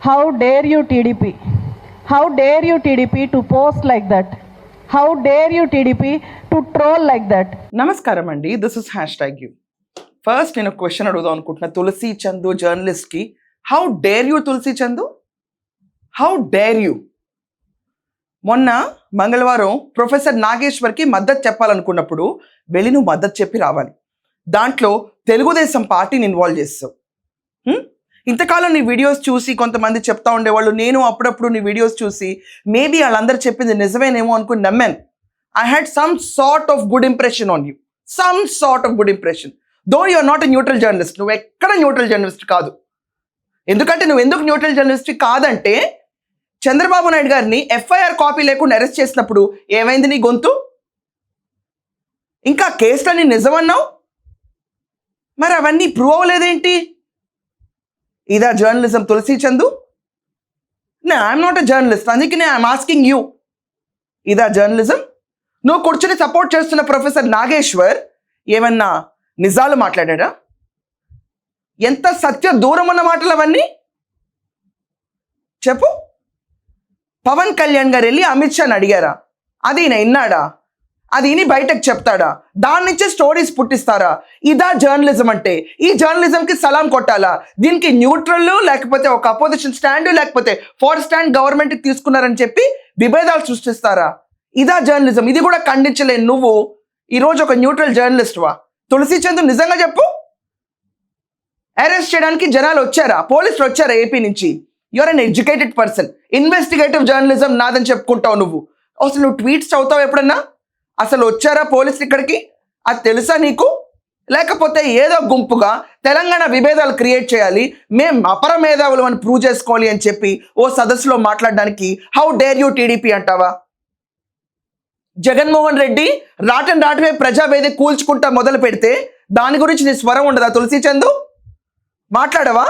How dare you TDP? How dare you TDP to post like that? How dare you TDP to troll like that? నమస్కారం అండి, this is #you. First నేను question అడుగుదాం అనుకుంటున్నా తులసి చందు జర్నలిస్ట్కి. How dare you Tulasi Chandu? How dare you? మొన్న మంగళవారం professor నాగేశ్వర్కి మద్దతు చెప్పాలనుకున్నప్పుడు వెళ్ళి నువ్వు మద్దతు చెప్పి రావాలి. దాంట్లో తెలుగుదేశం పార్టీని ఇన్వాల్వ్ చేస్తావు. ఇంతకాలం నీ వీడియోస్ చూసి కొంతమంది చెప్తా ఉండేవాళ్ళు, నేను అప్పుడప్పుడు నీ వీడియోస్ చూసి మేబీ వాళ్ళందరూ చెప్పింది నిజమేనేమో అనుకుని నమ్మాను. I had some sort of good impression on you, some sort of good impression. Though you are not a neutral journalist. నువ్వు ఎక్కడ న్యూట్రల్ జర్నలిస్ట్ కాదు. ఎందుకంటే నువ్వు ఎందుకు న్యూట్రల్ జర్నలిస్ట్ కాదంటే, చంద్రబాబు నాయుడు గారిని ఎఫ్ఐఆర్ కాపీ లేకుండా అరెస్ట్ చేసినప్పుడు ఏమైంది నీ గొంతు? ఇంకా కేసులన్నీ నిజమన్నావు, మరి అవన్నీ ప్రూవ్ అవ్వలేదేంటి? ఇదా journalism Tulasi Chandu? I'm not a journalist, అందుకే ఐఎమ్ ఆస్కింగ్ యూ, ఇదా జర్నలిజం? నువ్వు కూర్చొని సపోర్ట్ చేస్తున్న ప్రొఫెసర్ నాగేశ్వర్ ఏమన్నా నిజాలు మాట్లాడా? ఎంత సత్య దూరం అన్న మాటలు అవన్నీ చెప్పు. పవన్ కళ్యాణ్ గారు వెళ్ళి అమిత్ షాని అడిగారా? అది ఈయన విన్నాడా? అది ఈయన బయటకు చెప్తాడా? దాని నుంచే స్టోరీస్ పుట్టిస్తారా? ఇదా జర్నలిజం అంటే? ఈ జర్నలిజంకి సలాం కొట్టాలా? దీనికి న్యూట్రల్ లేకపోతే ఒక అపోజిషన్ స్టాండ్ లేకపోతే ఫోర్ స్టాండ్ గవర్నమెంట్కి తీసుకున్నారని చెప్పి విభేదాలు సృష్టిస్తారా? ఇదా జర్నలిజం? ఇది కూడా ఖండించలేను నువ్వు ఈరోజు ఒక న్యూట్రల్ జర్నలిస్ట్ వా? తులసి చందు నిజంగా చెప్పు, అరెస్ట్ చేయడానికి జనాలు వచ్చారా? పోలీసులు వచ్చారా ఏపీ నుంచి? Your an educated person. Investigative journalism నాదని చెప్పుకుంటావు నువ్వు. అసలు నువ్వు ట్వీట్స్ చదువుతావు ఎప్పుడన్నా? అసలు వచ్చారా పోలీసులు ఇక్కడికి? అది తెలుసా నీకు? లేకపోతే ఏదో గుంపుగా తెలంగాణ విభేదాలు క్రియేట్ చేయాలి, మేం అపర మేధావులు అని ప్రూవ్ చేసుకోవాలి అని చెప్పి ఓ సదస్సులో మాట్లాడడానికి హౌ డేర్ యూ టీడీపీ అంటావా? జగన్మోహన్ రెడ్డి రాటవే ప్రజావేది కూల్చుకుంటా మొదలు పెడితే దాని గురించి నీ స్వరం ఉండదా తులసి చందు? మాట్లాడవా?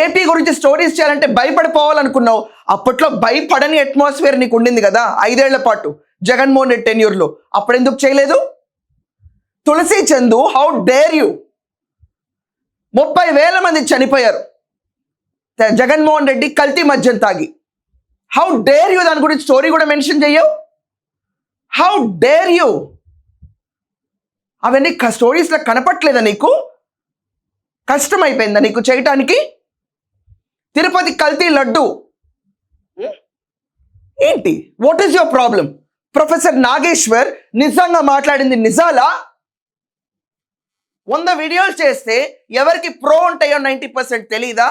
ఏపీ గురించి స్టోరీస్ చేయాలంటే భయపడిపోవాలనుకున్నావు. అప్పట్లో భయపడని అట్మాస్ఫియర్ నీకు ఉండింది కదా 5 ఏళ్ల పాటు జగన్మోహన్ రెడ్డి టెన్యూర్లో. అప్పుడెందుకు చేయలేదు? Tulasi Chandu, how dare you? 30,000 మంది చనిపోయారు జగన్మోహన్ రెడ్డి కల్తీ మద్యం తాగి. How dare you? దాని గురించి స్టోరీ కూడా మెన్షన్ చెయ్యవు. How dare you? అవన్నీ స్టోరీస్లో కనపట్లేదా నీకు? కష్టమైపోయిందా నీకు చేయటానికి? తిరుపతి కల్తీ లడ్డు ఏంటి? What is your problem? Professor Nageshwar నిజంగా మాట్లాడింది నిజాలా? 100 వీడియోలు చేస్తే ఎవరికి ప్రో ఉంటాయో 90% తెలీదా?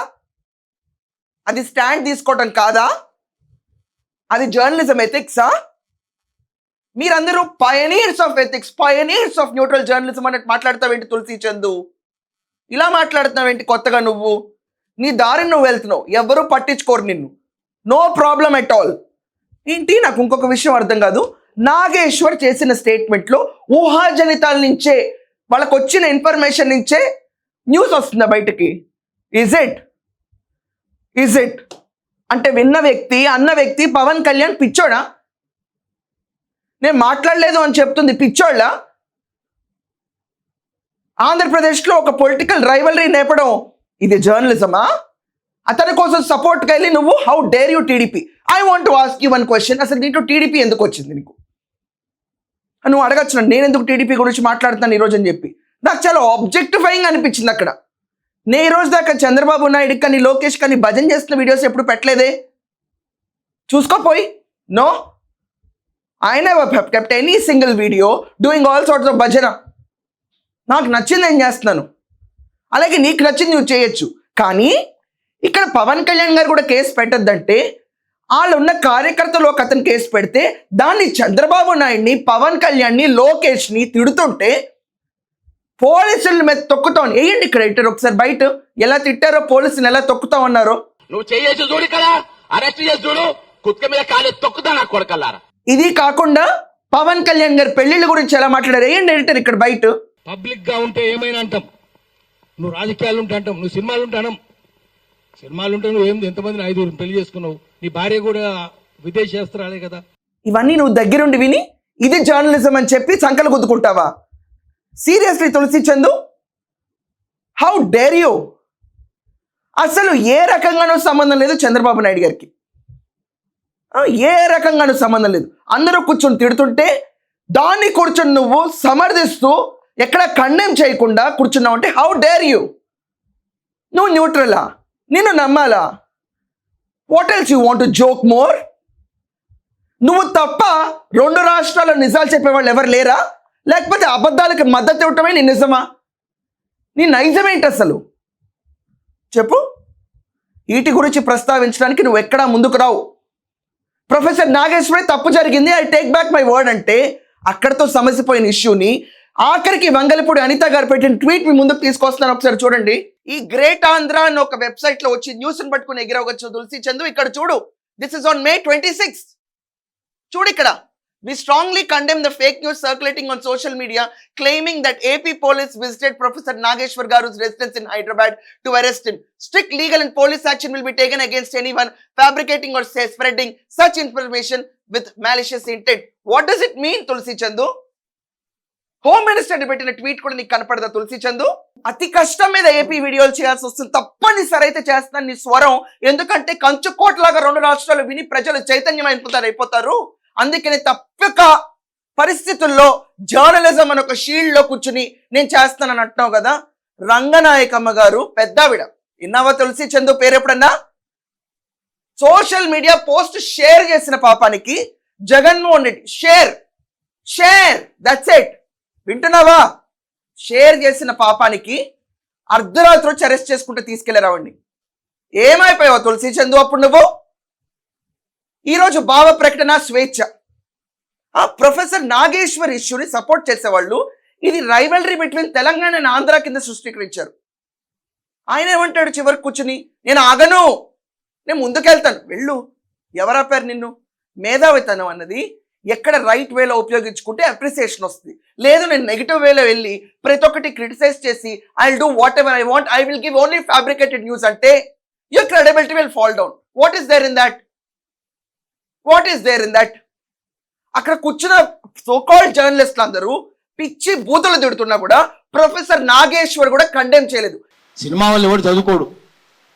అది స్టాండ్ తీసుకోవటం కాదా? అది జర్నలిజం ఎథిక్సా? మీరందరూ pioneers of ethics, pioneers of neutral journalism అన్నట్టు మాట్లాడతావేంటి తులసి చందు? ఇలా మాట్లాడుతున్నావేంటి కొత్తగా? నువ్వు నీ దారిని నువ్వు వెళ్తున్నావు, ఎవరూ పట్టించుకోరు నిన్ను. No problem at all. ఏంటి నాకు ఇంకొక విషయం అర్థం కాదు. నాగేశ్వర్ చేసిన స్టేట్మెంట్లో ఊహాజనితాల నుంచే, వాళ్ళకు వచ్చిన ఇన్ఫర్మేషన్ నుంచే న్యూస్ వస్తుందా బయటికి? ఇజ్ ఇట్ అంటే విన్న వ్యక్తి, అన్న వ్యక్తి పవన్ కళ్యాణ్ పిచ్చోడా? నేను మాట్లాడలేదు అని చెప్తుంది పిచ్చోళ్ళ? ఆంధ్రప్రదేశ్లో ఒక పొలిటికల్ రైవలరీ నేపడం ఇది జర్నలిజమా? అతని కోసం సపోర్ట్కి వెళ్ళి నువ్వు how dare you TDP? I want to ask you one question. అసలు నీకు టీడీపీ ఎందుకు వచ్చింది? నీకు నువ్వు అడగచ్చు, నేను ఎందుకు టీడీపీ గురించి మాట్లాడుతాను ఈరోజు అని చెప్పి. నాకు చాలా ఆబ్జెక్టిఫైయింగ్ అనిపించింది అక్కడ. నేను ఈరోజు దాకా చంద్రబాబు నాయుడు కానీ లోకేష్ కానీ భజన చేస్తున్న వీడియోస్ ఎప్పుడు పెట్టలేదే. చూసుకోపోయి no, I never have kept any single video doing all sorts of bhajan. నాకు నచ్చింది నేను చేస్తున్నాను, అలాగే నీకు నచ్చింది నువ్వు చేయొచ్చు. కానీ ఇక్కడ పవన్ కళ్యాణ్ గారు కూడా కేసు పెట్టద్దంటే, వాళ్ళు ఉన్న కార్యకర్తలు ఒక అతను కేసు పెడితే దాన్ని చంద్రబాబు నాయుడిని, పవన్ కళ్యాణ్ని, లోకేష్ని తిడుతుంటే పోలీసుల మీద తొక్కుతాం. వేయండి ఇక్కడ ఇట్టారు ఒకసారి బయట ఎలా తిట్టారో, పోలీసుని ఎలా తొక్కుతామన్నారో. నువ్వు చేయొచ్చు చూడు కదా, అరెస్ట్ చేసి చూడు, కుక్క మీద కాలే తొక్కుతా నా కొడకల్లారా. ఇది కాకుండా పవన్ కళ్యాణ్ గారి పెళ్లిళ్ళ గురించి ఎలా మాట్లాడారు, వేయండి ఎడిటర్ ఇక్కడ బయట. పబ్లిక్ గా ఉంటే ఏమైనా అంటాం, నువ్వు రాజకీయాలు ఉంటే అంటాం, నువ్వు సినిమాలు ఉంటే అనం. సినిమాలు ఉంటే నువ్వు ఎంతమందిని 5 పెళ్లి చేసుకున్నావు, నీ భార్య కూడా విదేశేస్త్రాలే కదా. ఇవన్నీ నువ్వు దగ్గరుండి విని ఇది జర్నలిజం అని చెప్పి సంకలు గుద్దుకుంటావా? Seriously Tulasi Chandu, how dare you? అసలు ఏ రకంగానూ సంబంధం లేదు చంద్రబాబు నాయుడు గారికి. ఏ రకంగానూ సంబంధం లేదు. అందరూ కూర్చొని తిడుతుంటే దాన్ని కూర్చొని నువ్వు సమర్థిస్తూ ఎక్కడ కండెమ్ చేయకుండా కూర్చున్నావు అంటే హౌ డేర్ యూ? నువ్వు న్యూట్రలా? నిన్ను నమ్మాలా? What else you want to joke more? నువ్వు తప్ప 2 రాష్ట్రాల్లో నిజాలు చెప్పేవాళ్ళు ఎవరు లేరా? లేకపోతే అబద్ధాలకు మద్దతు ఇవ్వటమే నీ నిజమా? నీ నైజమేంటి అసలు చెప్పు. వీటి గురించి ప్రస్తావించడానికి నువ్వు ఎక్కడా ముందుకు రావు. ప్రొఫెసర్ నాగేశ్వరి తప్పు జరిగింది, I take back my word అంటే అక్కడితో సమస్యపోయిన ఇష్యూని ఆఖరికి వంగలపూడి అనిత గారు పెట్టిన ట్వీట్ మీ ముందుకు తీసుకొస్తున్నాను, ఒకసారి చూడండి. ఈ గ్రేట్ ఆంధ్ర అని ఒక వెబ్సైట్ లో వచ్చి న్యూస్ పట్టుకుని ఎగిరవచ్చు తులసి చందు. ఇక్కడ చూడు, this is on May 26th. చూడు ఇక్కడ, we strongly condemn the fake news circulating on social media claiming that AP police visited Professor Nageshwar Garu's residence in Hyderabad to arrest him. Strict legal and police action will be taken against anyone fabricating or spreading such information with malicious intent. What does it mean, Tulsi Chandu? Home minister పెట్టిన tweet కూడా నీకు కనపడదా తులసి చందు? అతి కష్టం మీద AP వీడియోలు చేయాల్సి వస్తుంది. తప్పనిసరి అయితే చేస్తాను నీ స్వరం. ఎందుకంటే కంచుకోట్లాగా 2 రాష్ట్రాలు విని ప్రజలు చైతన్యం అయిపోతారు. అందుకని తప్పక పరిస్థితుల్లో జర్నలిజం అని ఒక షీల్డ్ లో కూర్చుని నేను చేస్తానని అంటున్నావు కదా. రంగనాయకమ్మ గారు పెద్దావిడ, విన్నావా తులసి చందు పేరు ఎప్పుడన్నా? సోషల్ మీడియా పోస్ట్ షేర్ చేసిన పాపానికి Jaganmohan Reddy share that's it. వింటున్నావా? షేర్ చేసిన పాపానికి అర్ధరాత్రి వచ్చి అరెస్ట్ చేసుకుంటే తీసుకెళ్లేరావండి. ఏమైపోయావా తులసి చందు అప్పుడు నువ్వు? ఈరోజు భావ ప్రకటన స్వేచ్ఛ. ప్రొఫెసర్ నాగేశ్వర్ ఇష్యూని సపోర్ట్ చేసేవాళ్ళు ఇది rivalry between Telangana and Andhra కింద సృష్టికరించారు. ఆయన ఏమంటాడు చివరికి కూర్చుని, నేను ఆగను, నేను ముందుకెళ్తాను. వెళ్ళు. ఎవరాపారు నిన్ను? మేధావితనం అన్నది ఎక్కడ రైట్ వేలో ఉపయోగించుకుంటే అప్రిసియేషన్ వస్తుంది. లేదు నేను నెగిటివ్ వేలో వెళ్ళి ప్రతి ఒక్కటి క్రిటిసైజ్ చేసి I will do whatever I want, I will give only fabricated news అంటే your credibility will fall down. What is there in that? అక్కడ కూర్చున్న సోకాల్డ్ జర్నలిస్టులు అందరూ పిచ్చి బూతులు తిడుతున్నా కూడా ప్రొఫెసర్ నాగేశ్వర్ కూడా కండెమ్ చేయలేదు. సినిమా వాళ్ళు ఎవడు చదువుకోడు,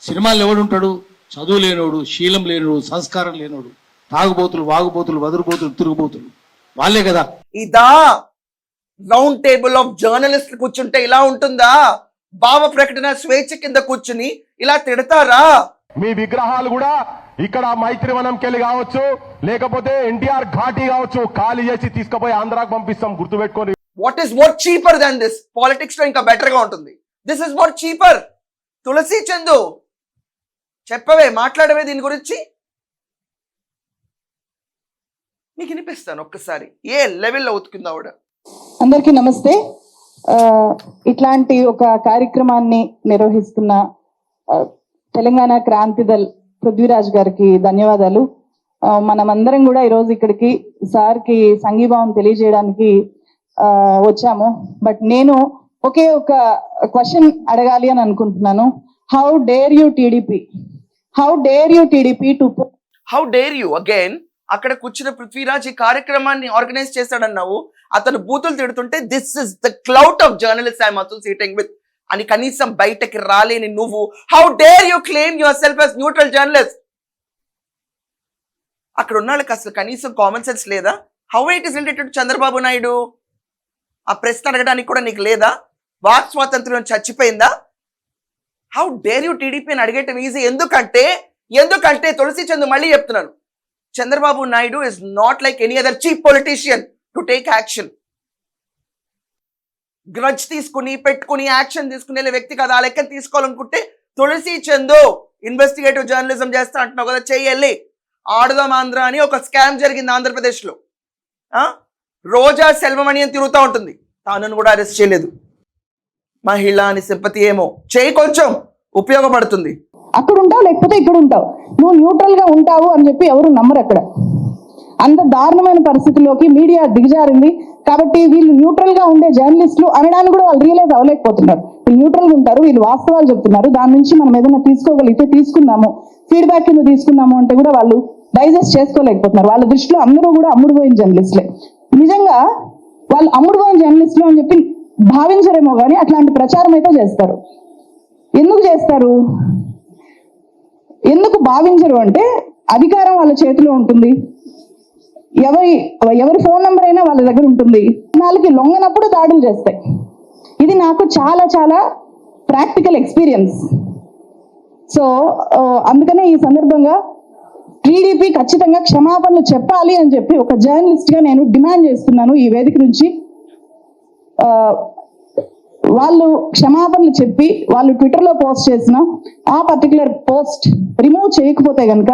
సినిమాలు ఎవడు ఉంటాడు? చదువు లేనోడు, శీలం లేనోడు, సంస్కారం లేనోడు, తాగుబోతులు, వాగుబోతులు, వదురుబోతులు, తిరుగుబోతులు వాళ్ళే కదా. ఇదా రౌండ్ టేబుల్ ఆఫ్ జర్నలిస్ట్ కూర్చుంటే ఇలా ఉంటుందా? భావ ప్రకటన స్వేచ్ఛ కింద కూర్చుని ఇలా తిడతారా? మీ విగ్రహాలు కూడా ఇక్కడ మైత్రివనంకెళ్ళి కావచ్చు, లేకపోతే ఎన్టీఆర్ ఘాటీ కావచ్చు, ఖాళీ చేసి తీసుకుపోయి ఆంధ్రాకు పంపిస్తాం, గుర్తుపెట్టుకొని. What is more cheaper than this? Politics లో ఇంకా బెటర్ గా ఉంటుంది. This is more cheaper. Tulasi Chandu చెప్పవే, మాట్లాడవే దీని గురించి. మీకు వినిపిస్తాను ఒక్కసారి ఏ లెవెల్లో ఉతుకుందా ఆవిడ. అందరికీ నమస్తే. ఇట్లాంటి ఒక కార్యక్రమాన్ని నిర్వహిస్తున్న తెలంగాణ క్రాంతిదల్ పృథ్వీరాజ్ గారికి ధన్యవాదాలు. మనమందరం కూడా ఈరోజు ఇక్కడికి సార్కి సంఘీభావం తెలియజేయడానికి వచ్చాము. బట్ నేను ఒకే ఒక క్వశ్చన్ అడగాలి అని అనుకుంటున్నాను. How dare you TDP to how dare you again? అక్కడ కూర్చున్న పృథ్వీరాజ్ ఈ కార్యక్రమాన్ని ఆర్గనైజ్ చేశాడన్నావు. అతను బూతులు తిడుతుంటే this is the clout of journalist I'm associating with అని కనీసం బయటకి రాలేని నువ్వు how dare you claim your self as neutral journalist? అక్కడ ఉన్న వాళ్ళకి అసలు కనీసం కామన్ సెన్స్ లేదా? How it is related to Chandrababu Naidu? ఆ ప్రశ్న అడగడానికి కూడా నీకు లేదా? వాక్ స్వాతంత్ర్యం చచ్చిపోయిందా? హౌ డేర్ యూ టీడీపీ అని అడిగేయటం ఈజీ. ఎందుకంటే తులసి చందు మళ్ళీ చెప్తున్నాను, Chandrababu Naidu is not like any other cheap politician to take action. Grudge తీసుకుని పెట్టుకుని యాక్షన్ తీసుకునే వ్యక్తి కదా. ఆ లెక్క తీసుకోవాలనుకుంటే తులసి చందు ఇన్వెస్టిగేటివ్ జర్నలిజం చేస్తా అంటున్నావు కదా, చెయ్యాలి. ఆడుదాం ఆంధ్ర అని ఒక స్కామ్ జరిగింది ఆంధ్రప్రదేశ్లో. రోజా సెల్వమణి అని తిరుగుతూ ఉంటుంది, తాను కూడా అరెస్ట్ చేయలేదు. మహిళ అని సింపతి ఏమో చేయి, కొంచెం ఉపయోగపడుతుంది. అక్కడ ఉంటావు లేకపోతే ఇక్కడ ఉంటావు, నువ్వు న్యూట్రల్ గా ఉంటావు అని చెప్పి ఎవరు నమ్మరు. అక్కడ అంత దారుణమైన పరిస్థితుల్లోకి మీడియా దిగజారింది. కాబట్టి వీళ్ళు న్యూట్రల్ గా ఉండే జర్నలిస్టులు అనడానికి కూడా వాళ్ళు రియలైజ్ అవ్వలేకపోతున్నారు. వీళ్ళు న్యూట్రల్ గా ఉంటారు, వీళ్ళు వాస్తవాలు చెప్తున్నారు, దాని నుంచి మనం ఏదైనా తీసుకోగలిగితే తీసుకుందాము, ఫీడ్బ్యాక్ కింద తీసుకుందాము అంటే కూడా వాళ్ళు డైజెస్ట్ చేసుకోలేకపోతున్నారు. వాళ్ళ దృష్టిలో అందరూ కూడా అమ్ముడుపోయిన జర్నలిస్టులే. నిజంగా వాళ్ళు అమ్ముడుపోయిన జర్నలిస్టులు అని చెప్పి భావించరేమో కానీ అట్లాంటి ప్రచారం అయితే చేస్తారు. ఎందుకు చేస్తారు? ఎందుకు భావించరు అంటే అధికారం వాళ్ళ చేతిలో ఉంటుంది, ఎవరి ఫోన్ నెంబర్ అయినా వాళ్ళ దగ్గర ఉంటుంది, వాళ్ళకి లొంగనప్పుడు దాడులు చేస్తాయి. ఇది నాకు చాలా చాలా ప్రాక్టికల్ ఎక్స్పీరియన్స్. సో అందుకనే ఈ సందర్భంగా టీడీపీ ఖచ్చితంగా క్షమాపణలు చెప్పాలి అని చెప్పి ఒక జర్నలిస్ట్గా నేను డిమాండ్ చేస్తున్నాను ఈ వేదిక నుంచి. వాళ్ళు క్షమాపణలు చెప్పి వాళ్ళు ట్విట్టర్లో పోస్ట్ చేసిన ఆ పర్టికులర్ పోస్ట్ రిమూవ్ చేయకపోతే కనుక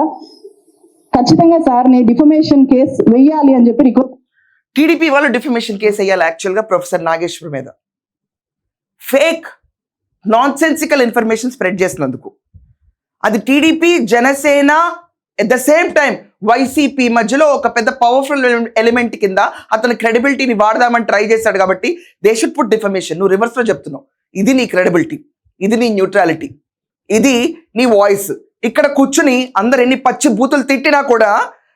ఖచ్చితంగా సార్ నీ డిఫమేషన్ కేసు వెయ్యాలి అని చెప్పి టీడీపీ వాళ్ళు డిఫమేషన్ కేసు వేయాలి యాక్చువల్గా ప్రొఫెసర్ నాగేశ్వర్ మీద. Fake non sensical information spread చేసినందుకు. అది TDP, Janasena, at the same time YCP మధ్యలో ఒక పెద్ద పవర్ఫుల్ ఎలిమెంట్ కింద అతని క్రెడిబిలిటీని వాడదామని ట్రై చేశాడు కాబట్టి దే షుడ్ పుట్ డిఫమేషన్. నువ్వు రివర్స్లో చెప్తున్నావు. ఇది నీ క్రెడిబిలిటీ, ఇది నీ న్యూట్రాలిటీ, ఇది నీ వాయిస్. ఇక్కడ కూర్చుని అందరు ఎన్ని పచ్చి బూతులు తిట్టినా కూడా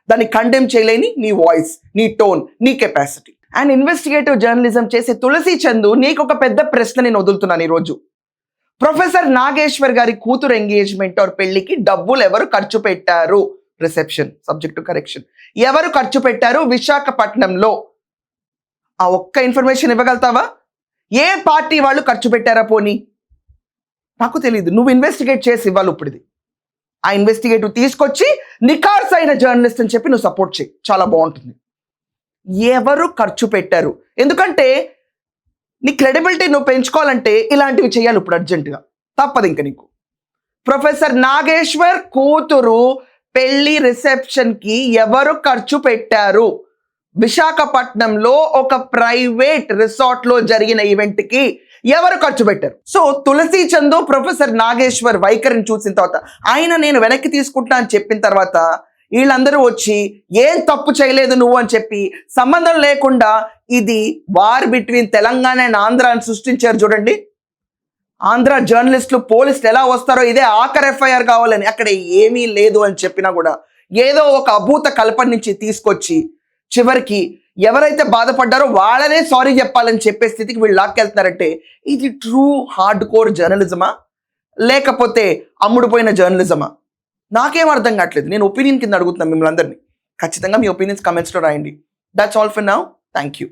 దాన్ని కండెమ్ చేయలేని నీ వాయిస్, నీ టోన్, నీ కెపాసిటీ. అండ్ ఇన్వెస్టిగేటివ్ జర్నలిజం చేసే తులసి చందు నీకు ఒక పెద్ద ప్రశ్న నేను వదులుతున్నాను ఈరోజు. ప్రొఫెసర్ నాగేశ్వర్ గారి కూతురు ఎంగేజ్మెంట్ ఆర్ పెళ్లికి డబ్బులు ఎవరు ఖర్చు పెట్టారు? Reception, subject to correction. ఎవరు ఖర్చు పెట్టారు విశాఖపట్నంలో? ఆ ఒక్క ఇన్ఫర్మేషన్ ఇవ్వగలుగుతావా? ఏ పార్టీ వాళ్ళు ఖర్చు పెట్టారా పోనీ? నాకు తెలియదు. నువ్వు ఇన్వెస్టిగేట్ చేసి ఇవ్వాలి. ఇప్పుడు ఇది ఆ ఇన్వెస్టిగేటివ్ తీసుకొచ్చి నికార్స్ అయిన జర్నలిస్ట్ అని చెప్పి నువ్వు సపోర్ట్ చేయి, చాలా బాగుంటుంది. ఎవరు ఖర్చు పెట్టారు? ఎందుకంటే నీ క్రెడిబిలిటీ నువ్వు పెంచుకోవాలంటే ఇలాంటివి చేయాలి ఇప్పుడు అర్జెంటుగా, తప్పదు ఇంకా నీకు. ప్రొఫెసర్ నాగేశ్వర్ కూతురు పెళ్లి రిసెప్షన్కి ఎవరు ఖర్చు పెట్టారు? విశాఖపట్నంలో ఒక ప్రైవేట్ రిసార్ట్లో జరిగిన ఈవెంట్కి ఎవరు ఖర్చు పెట్టారు? సో తులసి చందు ప్రొఫెసర్ నాగేశ్వర్ వైఖరిని చూసిన తర్వాత, ఆయన నేను వెనక్కి తీసుకుంటా అని చెప్పిన తర్వాత వీళ్ళందరూ వచ్చి ఏం తప్పు చేయలేదు నువ్వు అని చెప్పి సంబంధం లేకుండా ఇది war between Telangana and Andhra అని సృష్టించారు. చూడండి, ఆంధ్ర జర్నలిస్టులు పోలీసులు ఎలా వస్తారో ఇదే ఆఖరి ఎఫ్ఐఆర్ కావాలని. అక్కడ ఏమీ లేదు అని చెప్పినా కూడా ఏదో ఒక అభూత కల్పన నుంచి తీసుకొచ్చి చివరికి ఎవరైతే బాధపడ్డారో వాళ్ళనే సారీ చెప్పాలని చెప్పే స్థితికి వీళ్ళు లాక్కెళ్తున్నారంటే ఇది ట్రూ హార్డ్ కోర్ జర్నలిజమా లేకపోతే అమ్ముడుపోయిన జర్నలిజమా? నాకేం అర్థం కావట్లేదు. నేను ఒపీనియన్ కింద అడుగుతున్నాను మిమ్మల్ని అందరినీ. ఖచ్చితంగా మీ ఒపీనియన్స్ కమెంట్స్లో రాయండి. That's all for now. Thank you.